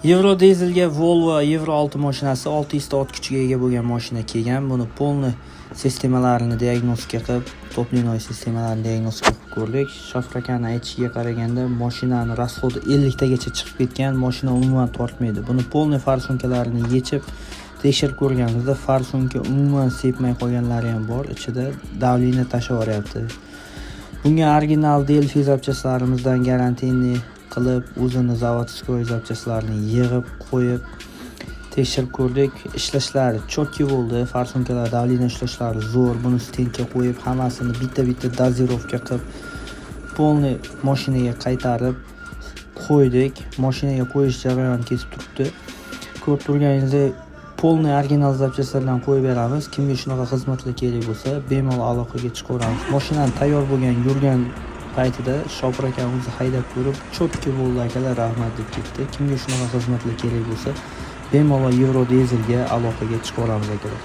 Euro dizelga Volvo Euro 6 mashinasi 600 ot kuchiga ega bo'lgan mashina kelgan. Buni polni sistemalarini diagnostika qilib, to'plinoy sistemalarini diagnostika qilib ko'rdik. Shofrakani aytishiga qaraganda mashinani rasxodi 50 tagacha chiqib ketgan, mashina umuman tortmaydi. Buni polni farsunkalarini yechib tekshirib ko'rganimizda farsunka umuman sepmay qolganlari ham bor. Ichida davlini tashlavyapti. Bunga original Delphi zapchaslarimizdan garantiyni qilib, o'zini zavodskoy zapchaslarini yig'ib qo'yib tekshirib ko'rdik. Ishlashlari chotki bo'ldi. Farsunkalar davlini ishlashlari zo'r. Buni stendga qo'yib, hammasini bitta dozirovka qilib, polni mashinaga qaytarib qo'ydik. Mashinaga qo'yish jarayoni ketib turibdi. Ko'rib turganingizdek, polni original zapchalardan qo'yib beramiz. Kimga shunaqa xizmatlar kerak bo'lsa, bemalol aloqaga chiqaveramiz. Mashinani tayyor bo'lgan, yurgan paytida Shopir akam o'zi haydab ko'rib, chotki bo'ldi akalar, rahmat deb ketdi. Kimga shunaqa xizmatlar kerak bo'lsa, bemalol Euro dizelga aloqaga chiqaveramiz akalar.